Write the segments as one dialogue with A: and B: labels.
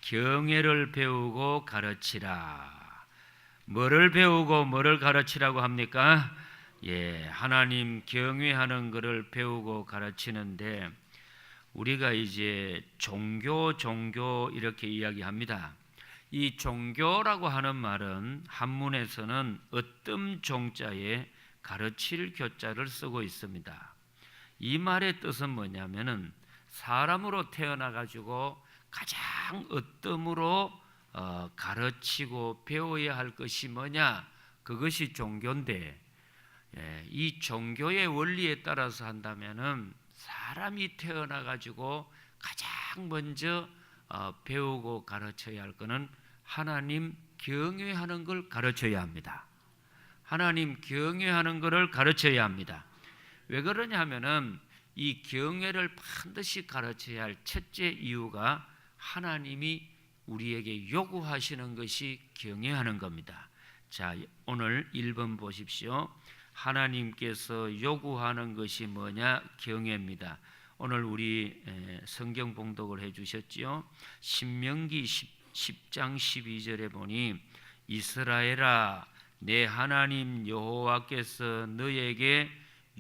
A: 경외를 배우고 가르치라. 뭐를 배우고 뭐를 가르치라고 합니까? 하나님 경외하는 것을 배우고 가르치는데, 우리가 이제 종교 이렇게 이야기합니다. 이 종교라고 하는 말은 한문에서는 어뜸 종자에 가르칠 교자를 쓰고 있습니다. 이 말의 뜻은 뭐냐면은 사람으로 태어나 가지고 가장 어뜸으로 가르치고 배워야 할 것이 뭐냐, 그것이 종교인데, 이 종교의 원리에 따라서 한다면은 사람이 태어나 가지고 가장 먼저 배우고 가르쳐야 할 것은 하나님 경외하는 걸 가르쳐야 합니다. 하나님 경외하는 것을 가르쳐야 합니다. 왜 그러냐 하면은 이 경외를 반드시 가르쳐야 할 첫째 이유가 하나님이 우리에게 요구하시는 것이 경외하는 겁니다. 자, 오늘 1번 보십시오. 하나님께서 요구하는 것이 뭐냐? 경외입니다. 오늘 우리 성경 봉독을 해주셨지요. 신명기 10장 12절에 보니 이스라엘아, 내 하나님 여호와께서 너에게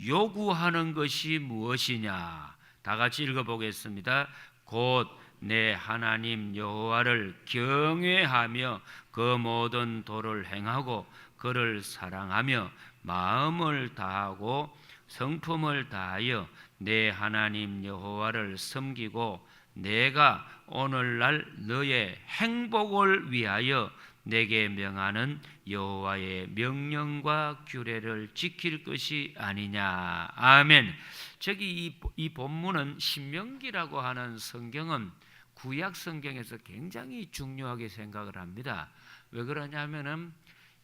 A: 요구하는 것이 무엇이냐? 다 같이 읽어보겠습니다. 곧 내 하나님 여호와를 경외하며 그 모든 도를 행하고 그를 사랑하며 마음을 다하고 성품을 다하여 내 하나님 여호와를 섬기고 내가 오늘날 너의 행복을 위하여 내게 명하는 여호와의 명령과 규례를 지킬 것이 아니냐. 아멘. 저기 이 본문은 신명기라고 하는 성경은 구약 성경에서 굉장히 중요하게 생각을 합니다. 왜 그러냐면은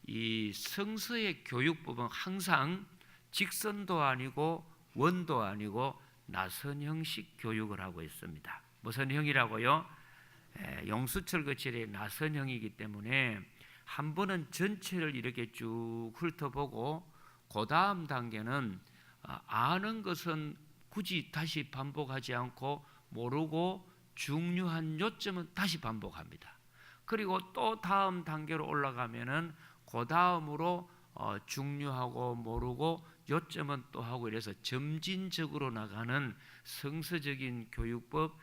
A: 이 성서의 교육법은 항상 직선도 아니고 원도 아니고 나선형식 교육을 하고 있습니다. 무슨 형이라고요? 용수철거칠의 나선형이기 때문에 한 번은 전체를 이렇게 쭉 훑어보고 그 다음 단계는 아는 것은 굳이 다시 반복하지 않고 모르고 중요한 요점은 다시 반복합니다. 그리고 또 다음 단계로 올라가면은 그 다음으로 중요하고 모르고 요점은 또 하고, 이래서 점진적으로 나가는 성서적인 교육법,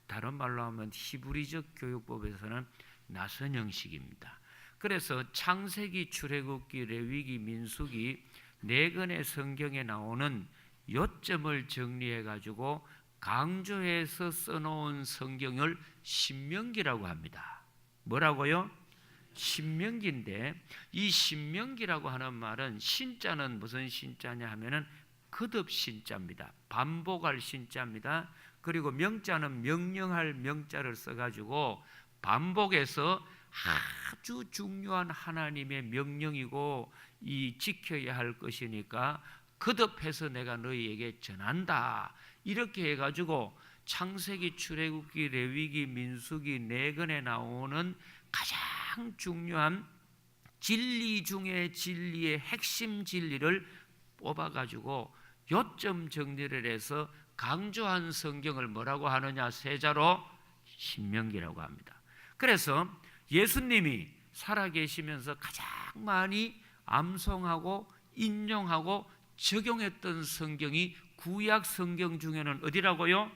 A: 다른 말로 하면 히브리적 교육법에서는 나선 형식입니다. 그래서 창세기, 출애굽기, 레위기, 민수기 네 권의 성경에 나오는 요점을 정리해 가지고 강조해서 써놓은 성경을 신명기라고 합니다. 뭐라고요? 신명기인데, 이 신명기라고 하는 말은 신자는 무슨 신자냐 하면은 거듭 신자입니다. 반복할 신자입니다. 그리고 명자는 명령할 명자를 써가지고 반복해서 아주 중요한 하나님의 명령이고 이 지켜야 할 것이니까 거듭해서 내가 너희에게 전한다, 이렇게 해가지고 창세기, 출애굽기, 레위기, 민수기 네 권에 나오는 가장 중요한 진리 중에 진리의 핵심 진리를 뽑아가지고 요점 정리를 해서 강조한 성경을 뭐라고 하느냐? 세자로 신명기라고 합니다. 그래서 예수님이 살아계시면서 가장 많이 암송하고 인용하고 적용했던 성경이 구약 성경 중에는 어디라고요?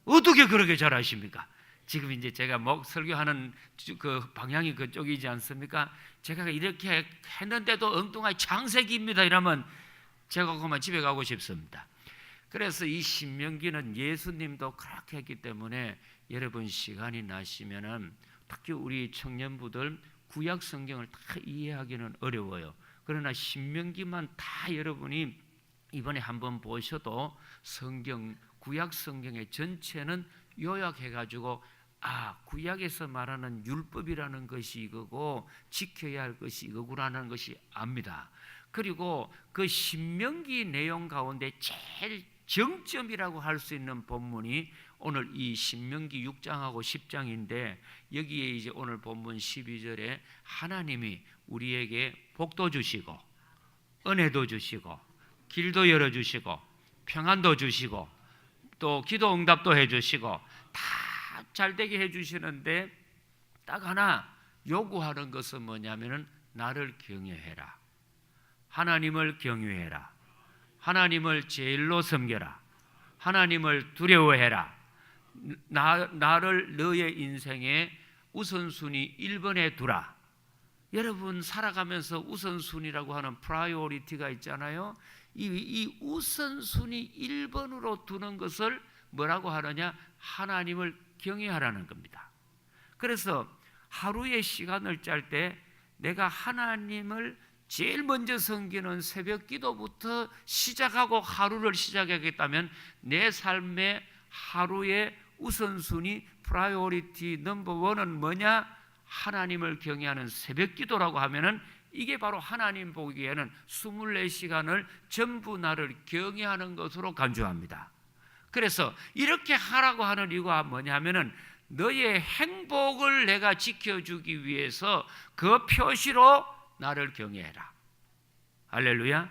A: 어떻게 그렇게 잘 아십니까? 지금 이제 제가 설교하는 그 방향이 그쪽이지 않습니까? 제가 이렇게 했는데도 엉뚱하게 창세기입니다 이러면 제가 그만 집에 가고 싶습니다. 그래서 이 신명기는 예수님도 그렇게 했기 때문에 여러분 시간이 나시면은 특히 우리 청년부들 구약 성경을 다 이해하기는 어려워요. 그러나 신명기만 다 여러분이 이번에 한번 보셔도 구약 성경의 전체는 요약해가지고 구약에서 말하는 율법이라는 것이 이거고 지켜야 할 것이 이거구나라는 것이 압니다. 그리고 그 신명기 내용 가운데 제일 정점이라고 할 수 있는 본문이 오늘 이 신명기 6장하고 10장인데, 여기에 이제 오늘 본문 12절에 하나님이 우리에게 복도 주시고 은혜도 주시고 길도 열어주시고 평안도 주시고 또 기도 응답도 해주시고 다 잘 되게 해주시는데 딱 하나 요구하는 것은 뭐냐면은 나를 경외해라. 하나님을 경외해라. 하나님을 제일로 섬겨라. 하나님을 두려워해라. 나를 너의 인생의 우선순위 1번에 두라. 여러분 살아가면서 우선순위라고 하는 프라이오리티가 있잖아요. 이 우선순위 1번으로 두는 것을 뭐라고 하느냐? 하나님을 경외하라는 겁니다. 그래서 하루의 시간을 짤 때 내가 하나님을 제일 먼저 섬기는 새벽 기도부터 시작하고 하루를 시작하겠다면 내 삶의 하루의 우선순위 프라이오리티 넘버 원은 뭐냐? 하나님을 경외하는 새벽 기도라고 하면은 이게 바로 하나님 보기에는 24시간을 전부 나를 경외하는 것으로 간주합니다. 그래서 이렇게 하라고 하는 이유가 뭐냐면은 너의 행복을 내가 지켜주기 위해서 그 표시로 나를 경외해라. 할렐루야.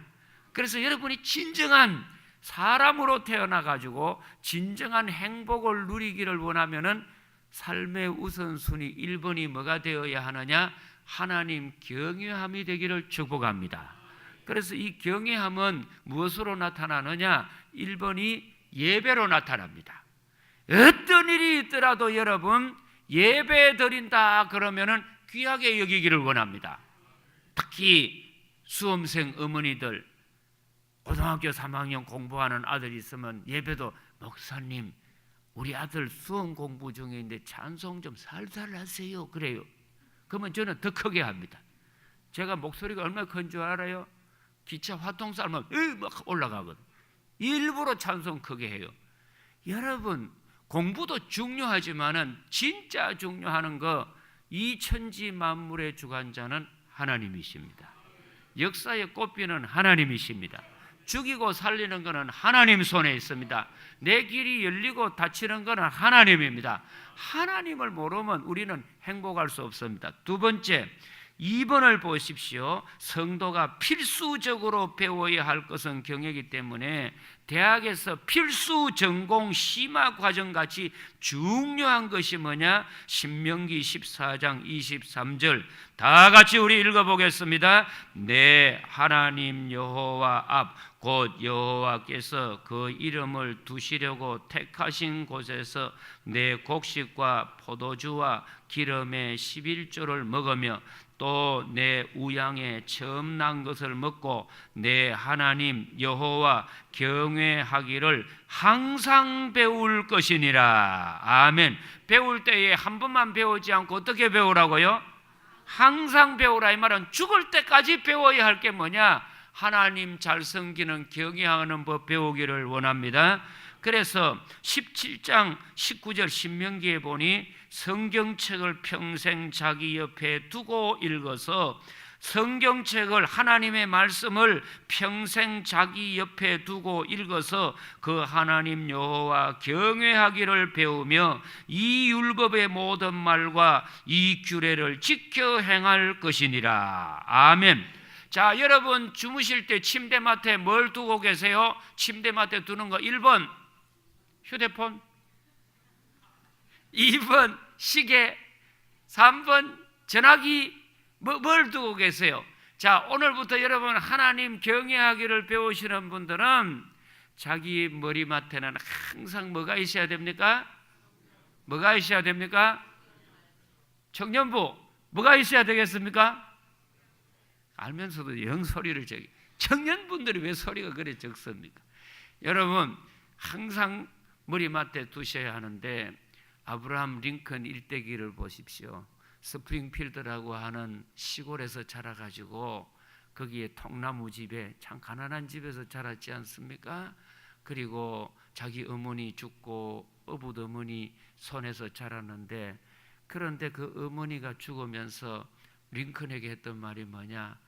A: 그래서 여러분이 진정한 사람으로 태어나가지고 진정한 행복을 누리기를 원하면은 삶의 우선순위 1번이 뭐가 되어야 하느냐? 하나님 경외함이 되기를 축복합니다. 그래서 이 경외함은 무엇으로 나타나느냐? 1번이 예배로 나타납니다. 어떤 일이 있더라도 여러분 예배 드린다 그러면은 귀하게 여기기를 원합니다. 특히 수험생 어머니들, 고등학교 3학년 공부하는 아들이 있으면 예배도 목사님 우리 아들 수험 공부 중인데 찬송 좀 살살 하세요 그래요. 그러면 저는 더 크게 합니다. 제가 목소리가 얼마나 큰 줄 알아요? 기차 화통 쌀면 막 올라가거든. 일부러 찬송 크게 해요. 여러분 공부도 중요하지만은 진짜 중요한 거 이 천지 만물의 주관자는 하나님이십니다. 역사의 꽃비는 하나님이십니다. 죽이고 살리는 것은 하나님 손에 있습니다. 내 길이 열리고 닫히는 것은 하나님입니다. 하나님을 모르면 우리는 행복할 수 없습니다. 두 번째 2번을 보십시오. 성도가 필수적으로 배워야 할 것은 경외이기 때문에 대학에서 필수 전공 심화 과정같이 중요한 것이 뭐냐? 신명기 14장 23절 다 같이 우리 읽어보겠습니다. 내 하나님 여호와 앞 곧 여호와께서 그 이름을 두시려고 택하신 곳에서 내 곡식과 포도주와 기름의 11조를 먹으며 또 내 우양에 처음 난 것을 먹고 내 하나님 여호와 경외하기를 항상 배울 것이니라. 아멘. 배울 때에 한 번만 배우지 않고 어떻게 배우라고요? 항상 배우라. 이 말은 죽을 때까지 배워야 할 게 뭐냐? 하나님 잘 섬기는 경외하는 법 배우기를 원합니다. 그래서 17장 19절 신명기에 보니 성경책을 평생 자기 옆에 두고 읽어서 성경책을 하나님의 말씀을 평생 자기 옆에 두고 읽어서 그 하나님 여호와 경외하기를 배우며 이 율법의 모든 말과 이 규례를 지켜 행할 것이니라. 아멘. 자, 여러분 주무실 때 침대맡에 뭘 두고 계세요? 침대맡에 두는 거 1번 휴대폰, 2번 시계, 3번 전화기, 뭘 두고 계세요? 자, 오늘부터 여러분 하나님 경외하기를 배우시는 분들은 자기 머리맡에는 항상 뭐가 있어야 됩니까? 뭐가 있어야 됩니까? 청년부 뭐가 있어야 되겠습니까? 알면서도 영 소리를 저기 청년분들이 왜 소리가 그래 적습니까? 여러분 항상 머리맡에 두셔야 하는데 아브라함 링컨 일대기를 보십시오. 스프링필드라고 하는 시골에서 자라가지고 거기에 통나무 집에 참 가난한 집에서 자랐지 않습니까? 그리고 자기 어머니 죽고 어부 어머니 손에서 자랐는데 그런데 그 어머니가 죽으면서 링컨에게 했던 말이 뭐냐?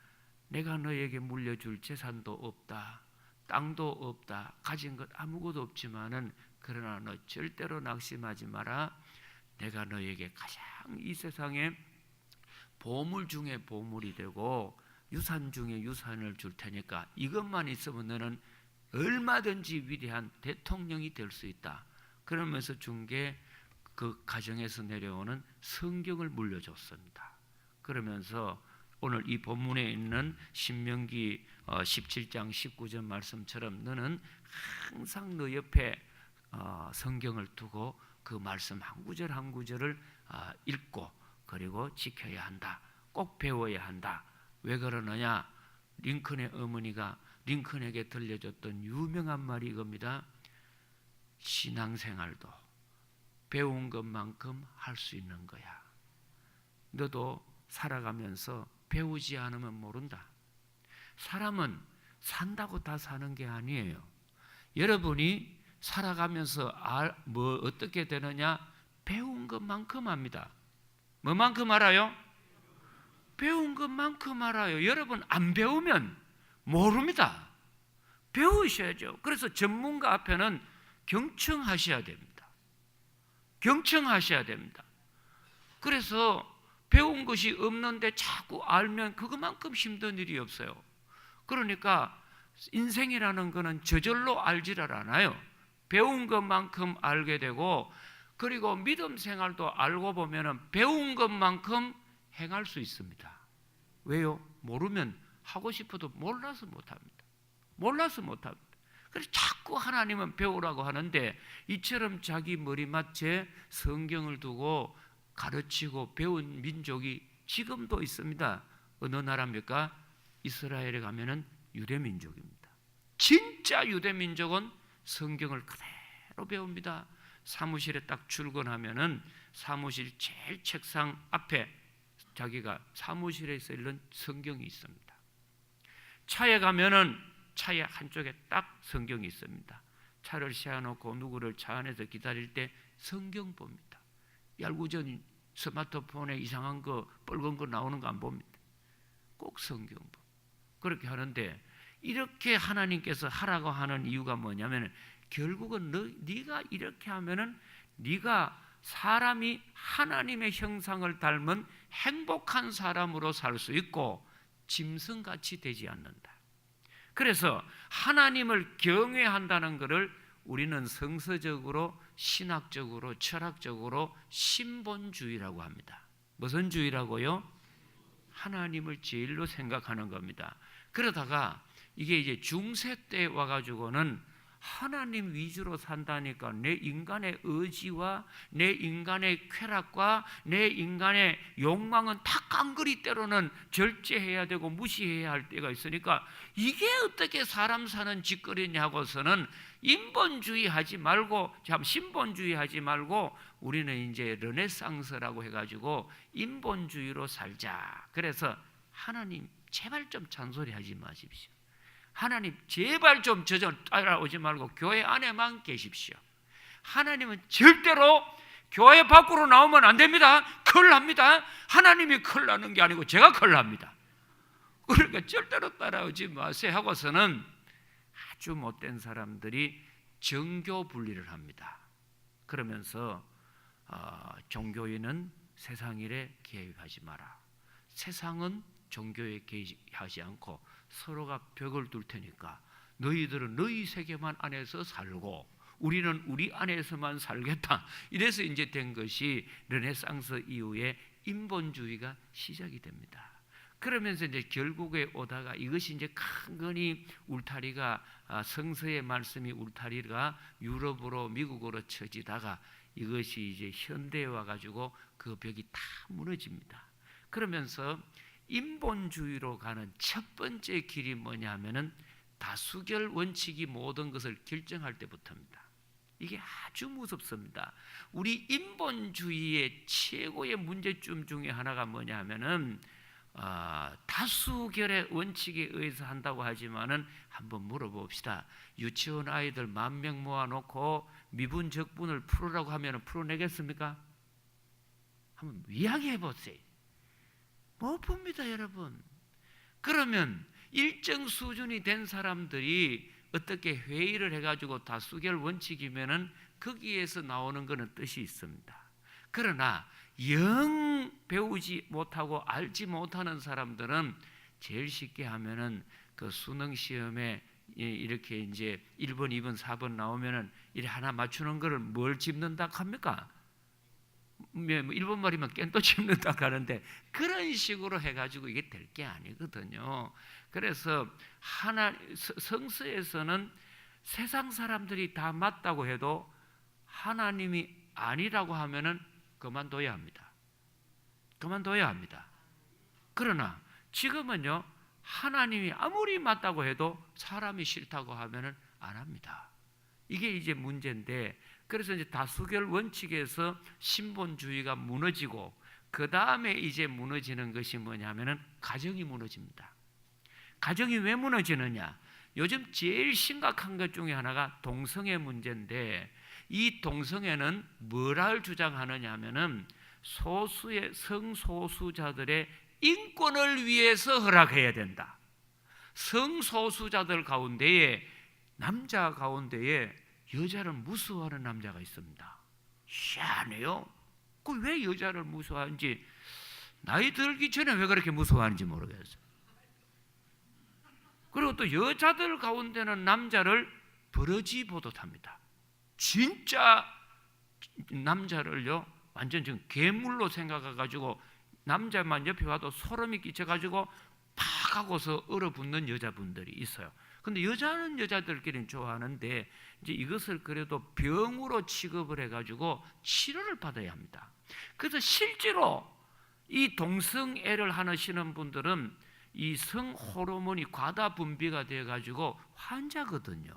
A: 내가 너에게 물려줄 재산도 없다, 땅도 없다, 가진 것 아무것도 없지만은 그러나 너 절대로 낙심하지 마라. 내가 너에게 가장 이 세상에 보물 중에 보물이 되고 유산 중에 유산을 줄 테니까 이것만 있으면 너는 얼마든지 위대한 대통령이 될 수 있다. 그러면서 준 게 그 가정에서 내려오는 성경을 물려줬습니다. 그러면서 오늘 이 본문에 있는 신명기 17장 19절 말씀처럼 너는 항상 너 옆에 성경을 두고 그 말씀 한 구절 한 구절을 읽고 그리고 지켜야 한다. 꼭 배워야 한다. 왜 그러느냐? 링컨의 어머니가 링컨에게 들려줬던 유명한 말이 이겁니다. 신앙생활도 배운 것만큼 할 수 있는 거야. 너도 살아가면서 배우지 않으면 모른다. 사람은 산다고 다 사는 게 아니에요. 여러분이 살아가면서 어떻게 되느냐? 배운 것만큼 합니다. 뭐만큼 알아요? 배운 것만큼 알아요. 여러분 안 배우면 모릅니다. 배우셔야죠. 그래서 전문가 앞에는 경청하셔야 됩니다. 경청하셔야 됩니다. 그래서 배운 것이 없는데 자꾸 알면 그것만큼 힘든 일이 없어요. 그러니까 인생이라는 것은 저절로 알지를 않아요. 배운 것만큼 알게 되고, 그리고 믿음 생활도 알고 보면 배운 것만큼 행할 수 있습니다. 왜요? 모르면 하고 싶어도 몰라서 못합니다. 몰라서 못합니다. 그래서 자꾸 하나님은 배우라고 하는데, 이처럼 자기 머리맡에 성경을 두고 가르치고 배운 민족이 지금도 있습니다. 어느 나라입니까? 이스라엘에 가면은 유대민족입니다. 진짜 유대민족은 성경을 그대로 배웁니다. 사무실에 딱 출근하면은 사무실 제일 책상 앞에 자기가 사무실에 있는 성경이 있습니다. 차에 가면은 차의 한쪽에 딱 성경이 있습니다. 차를 세워놓고 누구를 차 안에서 기다릴 때 성경 봅니다. 얄궂은 스마트폰에 이상한 거 빨간 거 나오는 거 안 봅니다. 꼭 성경 보. 그렇게 하는데, 이렇게 하나님께서 하라고 하는 이유가 뭐냐면, 결국은 네가 이렇게 하면은 네가 사람이 하나님의 형상을 닮은 행복한 사람으로 살 수 있고 짐승같이 되지 않는다. 그래서 하나님을 경외한다는 것을 우리는 성서적으로, 신학적으로, 철학적으로 신본주의라고 합니다. 무슨 주의라고요? 하나님을 제일로 생각하는 겁니다. 그러다가 이게 이제 중세 때 와가지고는 하나님 위주로 산다니까 내 인간의 의지와 내 인간의 쾌락과 내 인간의 욕망은 다 깡그리 때로는 절제해야 되고 무시해야 할 때가 있으니까, 이게 어떻게 사람 사는 짓거리냐 하고서는 인본주의 하지 말고, 참 신본주의 하지 말고 우리는 이제 르네상스라고 해가지고 인본주의로 살자. 그래서 하나님 제발 좀 잔소리하지 마십시오. 하나님 제발 좀 저 따라오지 말고 교회 안에만 계십시오. 하나님은 절대로 교회 밖으로 나오면 안 됩니다. 큰일 납니다. 하나님이 큰일 나는 게 아니고 제가 큰일 납니다. 그러니까 절대로 따라오지 마세요 하고서는 아주 못된 사람들이 정교 분리를 합니다. 그러면서 종교인은 세상 일에 개입하지 마라. 세상은 종교에 개입하지 않고 서로가 벽을 둘 테니까 너희들은 너희 세계만 안에서 살고 우리는 우리 안에서만 살겠다. 이래서 이제 된 것이 르네상스 이후에 인본주의가 시작이 됩니다. 그러면서 이제 결국에 오다가 이것이 이제 큰거니 울타리가 성서의 말씀이 울타리가 유럽으로 미국으로 쳐지다가 이것이 이제 현대에 와가지고 그 벽이 다 무너집니다. 그러면서 인본주의로 가는 첫 번째 길이 뭐냐 하면은 다수결 원칙이 모든 것을 결정할 때부터입니다. 이게 아주 무섭습니다. 우리 인본주의의 최고의 문제점 중에 하나가 뭐냐 하면은 다수결의 원칙에 의해서 한다고 하지만은 한번 물어봅시다. 유치원 아이들 10,000명 모아놓고 미분 적분을 풀으라고 하면은 풀어내겠습니까? 한번 이야기해 보세요. 못 풉니다, 여러분. 그러면 일정 수준이 된 사람들이 어떻게 회의를 해가지고 다수결 원칙이면은 거기에서 나오는 것은 뜻이 있습니다. 그러나 영 배우지 못하고 알지 못하는 사람들은 제일 쉽게 하면은 그 수능 시험에 이렇게 이제 1번, 2번, 4번 나오면은 이렇게 하나 맞추는 거를 뭘 집는다 합니까? 일본 말이면 깬또 짚는다 하는데 그런 식으로 해가지고 이게 될 게 아니거든요. 그래서 성서에서는 세상 사람들이 다 맞다고 해도 하나님이 아니라고 하면은 그만둬야 합니다. 그만둬야 합니다. 그러나 지금은요, 하나님이 아무리 맞다고 해도 사람이 싫다고 하면은 안 합니다. 이게 이제 문제인데, 그래서 이제 다수결 원칙에서 신본주의가 무너지고 그 다음에 이제 무너지는 것이 뭐냐면은 가정이 무너집니다. 가정이 왜 무너지느냐? 요즘 제일 심각한 것 중에 하나가 동성애 문제인데, 이 동성애는 뭐를 주장하느냐 하면은 소수의 성소수자들의 인권을 위해서 허락해야 된다. 성소수자들 가운데에, 남자 가운데에 여자를 무서워하는 남자가 있습니다. 희한해요. 그 왜 여자를 무서워하는지, 나이 들기 전에 왜 그렇게 무서워하는지 모르겠어요. 그리고 또 여자들 가운데는 남자를 버러지 보듯 합니다. 진짜 남자를요, 완전 지금 괴물로 생각해가지고 남자만 옆에 와도 소름이 끼쳐가지고 팍 하고서 얼어붙는 여자분들이 있어요. 근데 여자는 여자들끼리는 좋아하는데 이제 이것을 그래도 병으로 취급을 해가지고 치료를 받아야 합니다. 그래서 실제로 이 동성애를 하시는 분들은 이 성호르몬이 과다 분비가 되어가지고 환자거든요.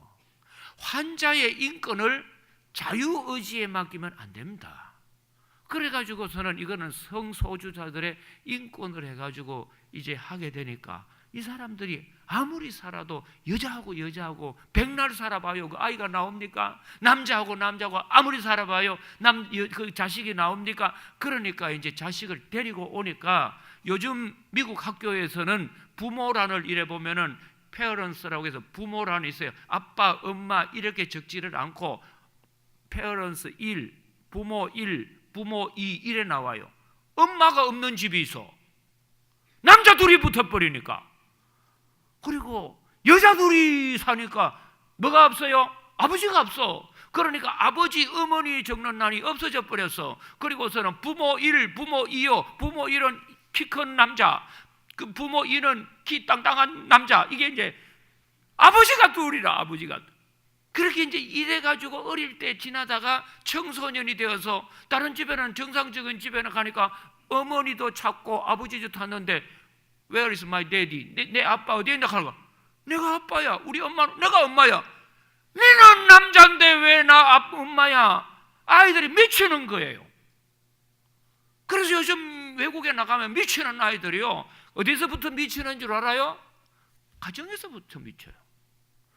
A: 환자의 인권을 자유의지에 맡기면 안 됩니다. 그래가지고서는 이거는 성소수자들의 인권을 해가지고 이제 하게 되니까 이 사람들이 아무리 살아도 여자하고 백날 살아봐요. 그 아이가 나옵니까? 남자하고 아무리 살아봐요. 그 자식이 나옵니까? 그러니까 이제 자식을 데리고 오니까 요즘 미국 학교에서는 부모란을 이래 보면은 페어런스라고 해서 부모란이 있어요. 아빠, 엄마 이렇게 적지를 않고 페어런스 1, 부모 1, 부모 2 이래 나와요. 엄마가 없는 집이 있어. 남자 둘이 붙어버리니까. 그리고 여자 둘이 사니까 뭐가 없어요? 아버지가 없어. 그러니까 아버지, 어머니 적는 난이 없어져 버렸어. 그리고서는 부모 1, 부모 2요. 부모 1은 키 큰 남자, 그 부모 2는 키 땅땅한 남자. 이게 이제 아버지가 둘이라, 아버지가. 그렇게 이제 이래가지고 어릴 때 지나다가 청소년이 되어서 다른 집에는, 정상적인 집에는 가니까 어머니도 찾고 아버지도 찾는데 Where is my daddy? 내 아빠 어디에 있나 하는 거야. 내가 아빠야. 우리 엄마는 내가 엄마야. 너는 남자인데 왜 나 엄마야? 아이들이 미치는 거예요. 그래서 요즘 외국에 나가면 미치는 아이들이요, 어디서부터 미치는 줄 알아요? 가정에서부터 미쳐요.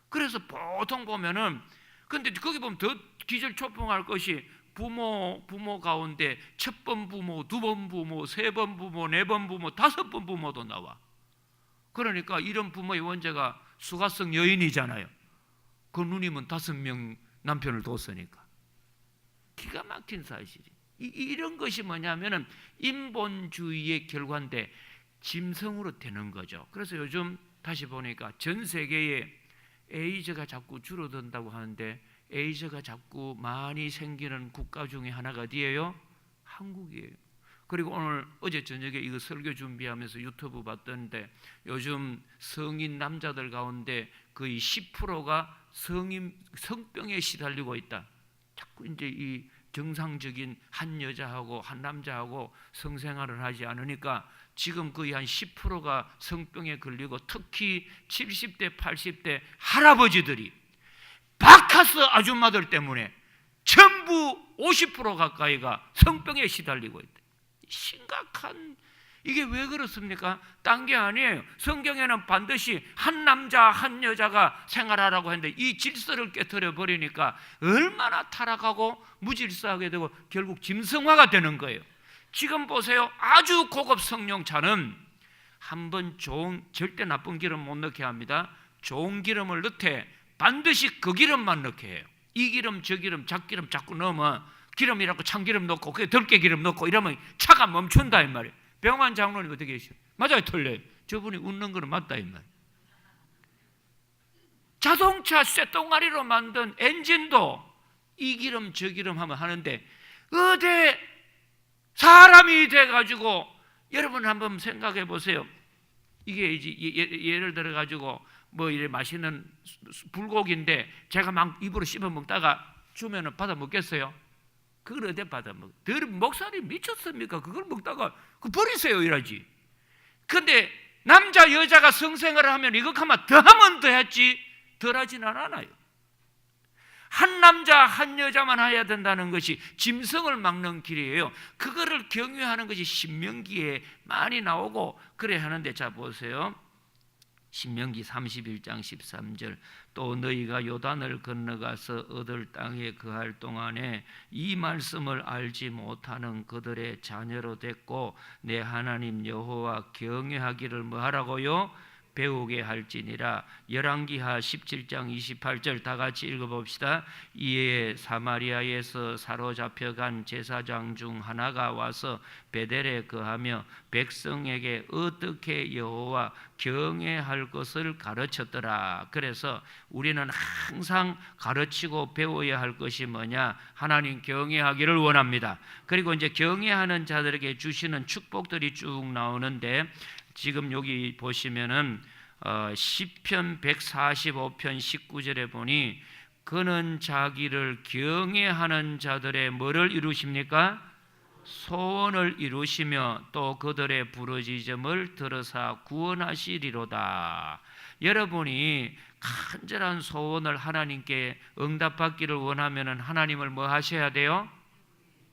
A: 그래서 보통 보면은, 근데 거기 보면 더 기절초풍할 것이 부모 가운데 첫 번 부모, 두 번 부모, 세 번 부모, 네 번 부모, 다섯 번 부모도 나와. 그러니까 이런 부모의 원죄가 수가성 여인이잖아요. 그 누님은 5명 남편을 뒀으니까. 기가 막힌 사실이. 이런 것이 뭐냐면은 인본주의의 결과인데 짐승으로 되는 거죠. 그래서 요즘 다시 보니까 전 세계에 에이즈가 자꾸 줄어든다고 하는데, 에이즈가 자꾸 많이 생기는 국가 중에 하나가 어디예요? 한국이에요. 그리고 어제 저녁에 이거 설교 준비하면서 유튜브 봤던데, 요즘 성인 남자들 가운데 거의 10%가 성병에 시달리고 있다. 자꾸 이제 이 정상적인 한 여자하고 한 남자하고 성생활을 하지 않으니까 지금 거의 한 10%가 성병에 걸리고, 특히 70대, 80대 할아버지들이 바카스 아줌마들 때문에 전부 50% 가까이가 성병에 시달리고 있다. 심각한, 이게 왜 그렇습니까? 딴 게 아니에요. 성경에는 반드시 한 남자 한 여자가 생활하라고 했는데 이 질서를 깨트려 버리니까 얼마나 타락하고 무질서하게 되고 결국 짐승화가 되는 거예요. 지금 보세요. 아주 고급 성령차는 한번 절대 나쁜 기름 못 넣게 합니다. 좋은 기름을 넣되 반드시 그 기름만 넣게 해요. 이 기름 저 기름 잡기름 자꾸 넣으면, 기름이라고 참기름 넣고 그게 덜게 기름 넣고 이러면 차가 멈춘다 이 말이에요. 병환 장로님 어떻게 계시죠? 맞아요, 틀려요? 저분이 웃는 거는 맞다 이 말이에요. 자동차 쇳덩아리로 만든 엔진도 이 기름 저 기름 하면 하는데, 어디 사람이 돼가지고 여러분 한번 생각해 보세요. 이게 이제 예를 들어 가지고 뭐 이래 맛있는 불고기인데 제가 막 입으로 씹어 먹다가 주면은 받아 먹겠어요? 그걸 어디 받아 먹? 들 목살이 미쳤습니까? 그걸 먹다가 그 버리세요 이러지. 근데 남자 여자가 성생활을 하면 이거 하면 더 하면 더 했지 덜 하지는 않아요. 한 남자 한 여자만 해야 된다는 것이 짐승을 막는 길이에요. 그거를 경유하는 것이 신명기에 많이 나오고 그래 하는데, 자 보세요. 신명기 31장 13절 또 너희가 요단을 건너가서 얻을 땅에 거할 동안에 이 말씀을 알지 못하는 그들의 자녀로 됐고 내 하나님 여호와 경외하기를 뭐하라고요? 배우게 할지니라. 열왕기하 17장 28절 다 같이 읽어봅시다. 이에 사마리아에서 사로잡혀간 제사장 중 하나가 와서 베델에 거하며 백성에게 어떻게 여호와 경외할 것을 가르쳤더라. 그래서 우리는 항상 가르치고 배워야 할 것이 뭐냐? 하나님 경외하기를 원합니다. 그리고 이제 경외하는 자들에게 주시는 축복들이 쭉 나오는데, 지금 여기 보시면은 시편 145편 19절에 보니 그는 자기를 경외하는 자들의 뭐를 이루십니까? 소원을 이루시며 또 그들의 부르짖음을 들으사 구원하시리로다. 여러분이 간절한 소원을 하나님께 응답받기를 원하면은 하나님을 뭐 하셔야 돼요?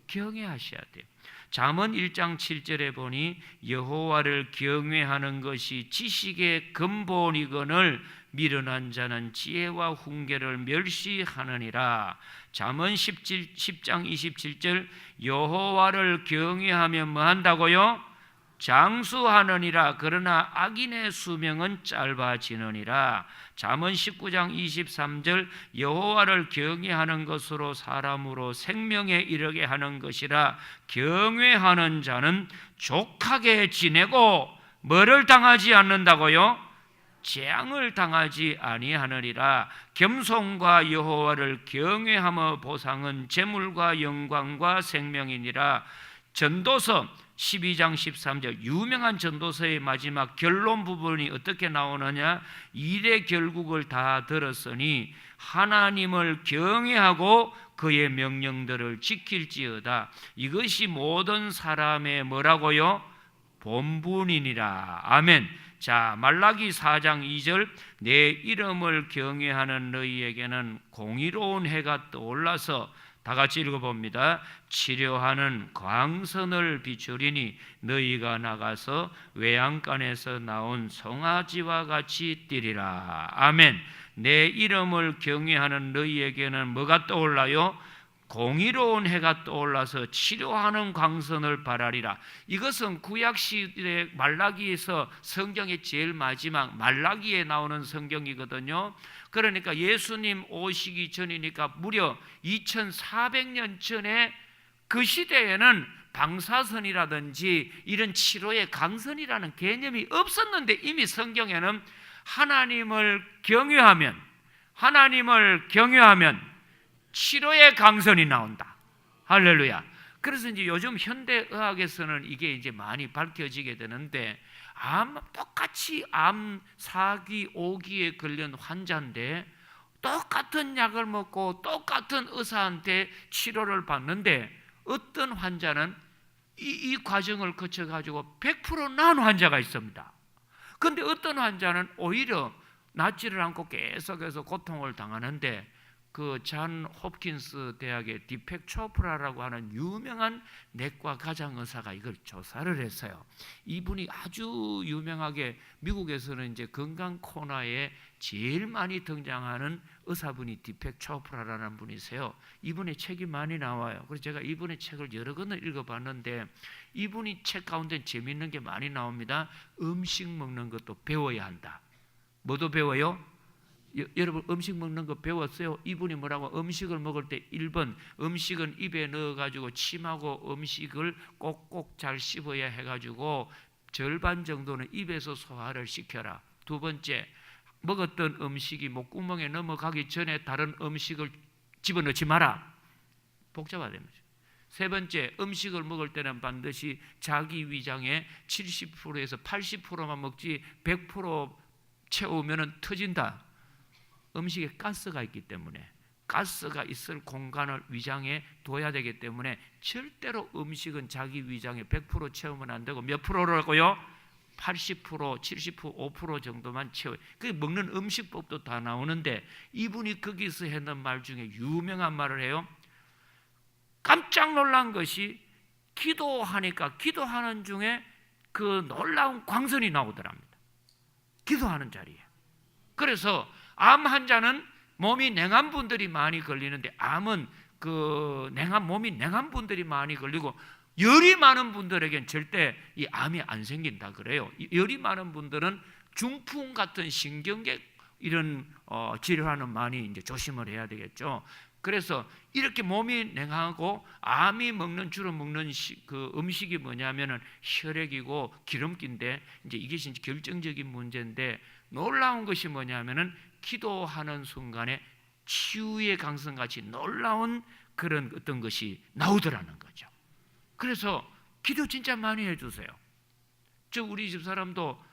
A: 경외하셔야 돼요. 잠언 1장 7절에 보니 여호와를 경외하는 것이 지식의 근본이거늘 미련한 자는 지혜와 훈계를 멸시하느니라. 잠언 10장 27절 여호와를 경외하면 뭐 한다고요? 장수하느니라. 그러나 악인의 수명은 짧아지느니라. 잠언 19장 23절 여호와를 경외하는 것으로 사람으로 생명에 이르게 하는 것이라. 경외하는 자는 족하게 지내고 뭐를 당하지 않는다고요? 재앙을 당하지 아니하느니라. 겸손과 여호와를 경외하며 보상은 재물과 영광과 생명이니라. 전도서 12장 13절 유명한 전도서의 마지막 결론 부분이 어떻게 나오느냐? 일의 결국을 다 들었으니 하나님을 경외하고 그의 명령들을 지킬지어다. 이것이 모든 사람의 뭐라고요? 본분이니라. 아멘. 자, 말라기 4장 2절 내 이름을 경외하는 너희에게는 공의로운 해가 떠올라서 다 같이 읽어봅니다. 치료하는 광선을 비추리니 너희가 나가서 외양간에서 나온 송아지와 같이 뛰리라. 아멘. 내 이름을 경외하는 너희에게는 뭐가 떠올라요? 공의로운 해가 떠올라서 치료하는 광선을 발하리라. 이것은 구약시대 말라기에서 성경의 제일 마지막 말라기에 나오는 성경이거든요. 그러니까 예수님 오시기 전이니까 무려 2400년 전에 그 시대에는 방사선이라든지 이런 치료의 광선이라는 개념이 없었는데 이미 성경에는 하나님을 경외하면 치료의 강선이 나온다. 할렐루야. 그래서 이제 요즘 현대의학에서는 이게 이제 많이 밝혀지게 되는데, 똑같이 암 4기, 5기에 걸린 환자인데 똑같은 약을 먹고 똑같은 의사한테 치료를 받는데 어떤 환자는 이 과정을 거쳐가지고 100% 나은 환자가 있습니다. 그런데 어떤 환자는 오히려 낫지를 않고 계속해서 고통을 당하는데, 그 잔 홉킨스 대학의 디펙 초프라라고 하는 유명한 내과 가장 의사가 이걸 조사를 했어요. 이분이 아주 유명하게 미국에서는 이제 건강 코너에 제일 많이 등장하는 의사분이 디펙 초프라라는 분이세요. 이분의 책이 많이 나와요. 그래서 제가 이분의 책을 여러 권을 읽어봤는데 이분이 책 가운데 재미있는 게 많이 나옵니다. 음식 먹는 것도 배워야 한다. 뭐도 배워요? 여러분 음식 먹는 거 배웠어요? 이분이 뭐라고? 음식을 먹을 때 1번 음식은 입에 넣어가지고 침하고 음식을 꼭꼭 잘 씹어야 해가지고 절반 정도는 입에서 소화를 시켜라. 2번째, 먹었던 음식이 목구멍에 넘어가기 전에 다른 음식을 집어넣지 마라. 복잡하다는 거죠. 세 번째, 음식을 먹을 때는 반드시 자기 위장의 70%에서 80%만 먹지 100% 채우면 터진다. 음식에 가스가 있기 때문에, 가스가 있을 공간을 위장에 둬야 되기 때문에 절대로 음식은 자기 위장에 100% 채우면 안 되고, 몇 프로라고요? 80%, 70%, 5% 정도만 채워요. 그 먹는 음식법도 다 나오는데, 이분이 거기서 했는 말 중에 유명한 말을 해요. 깜짝 놀란 것이 기도하니까 기도하는 중에 그 놀라운 광선이 나오더랍니다. 기도하는 자리에. 그래서 암 환자는 몸이 냉한 분들이 많이 걸리는데, 암은 몸이 냉한 분들이 많이 걸리고, 열이 많은 분들에겐 절대 이 암이 안 생긴다 그래요. 열이 많은 분들은 중풍 같은 신경계 이런 질환은 많이 이제 조심을 해야 되겠죠. 그래서 이렇게 몸이 냉하고 암이 주로 먹는 그 음식이 뭐냐면은 혈액이고 기름기인데, 이제 이것이 결정적인 문제인데, 놀라운 것이 뭐냐면은 기도하는 순간에 치유의 강성같이 놀라운 그런 어떤 것이 나오더라는 거죠. 그래서 기도 진짜 많이 해주세요. 우리 집 사람도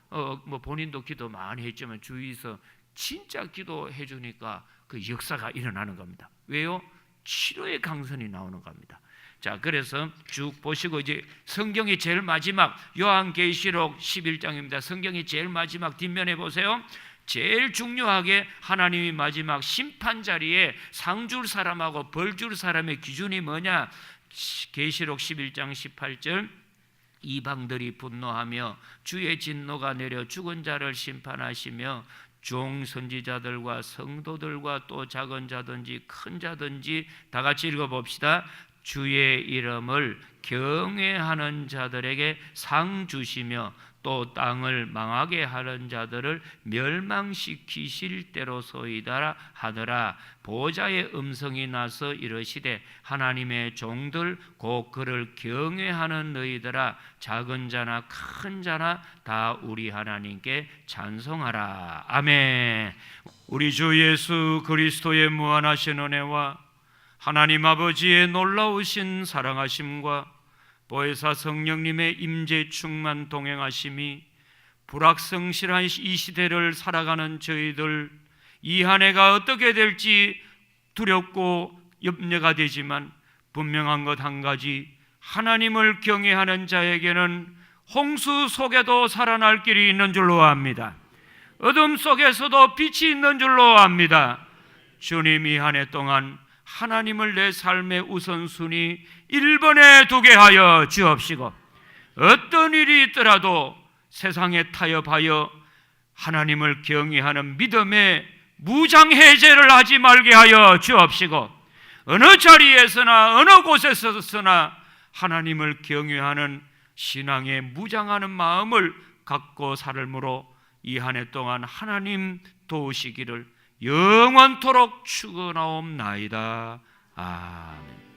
A: 본인도 기도 많이 했지만 주위에서 진짜 기도해 주니까 그 역사가 일어나는 겁니다. 왜요? 치료의 강선이 나오는 겁니다. 자, 그래서 쭉 보시고, 이제 성경이 제일 마지막 요한계시록 11장입니다. 성경이 제일 마지막 뒷면에 보세요. 제일 중요하게 하나님이 마지막 심판 자리에 상 줄 사람하고 벌 줄 사람의 기준이 뭐냐? 계시록 11장 18절, 이방들이 분노하며 주의 진노가 내려 죽은 자를 심판하시며 종 선지자들과 성도들과 또 작은 자든지 큰 자든지, 다 같이 읽어봅시다. 주의 이름을 경외하는 자들에게 상 주시며 또 땅을 망하게 하는 자들을 멸망시키실 때로소이다 하더라. 보좌의 음성이 나서 이르시되 하나님의 종들 곧 그를 경외하는 너희들아, 작은 자나 큰 자나 다 우리 하나님께 찬송하라. 아멘. 우리 주 예수 그리스도의 무한하신 은혜와 하나님 아버지의 놀라우신 사랑하심과 보혜사 성령님의 임재 충만 동행하심이 불확성실한 이 시대를 살아가는 저희들, 이 한 해가 어떻게 될지 두렵고 염려가 되지만 분명한 것 한 가지, 하나님을 경외하는 자에게는 홍수 속에도 살아날 길이 있는 줄로 압니다. 어둠 속에서도 빛이 있는 줄로 압니다. 주님이 한 해 동안 하나님을 내 삶의 우선순위 1번에 두게 하여 주옵시고, 어떤 일이 있더라도 세상에 타협하여 하나님을 경외하는 믿음의 무장해제를 하지 말게 하여 주옵시고, 어느 자리에서나 어느 곳에서나 하나님을 경외하는 신앙에 무장하는 마음을 갖고 살므로 이 한 해 동안 하나님 도우시기를 영원토록 축원하옵나이다. 아멘.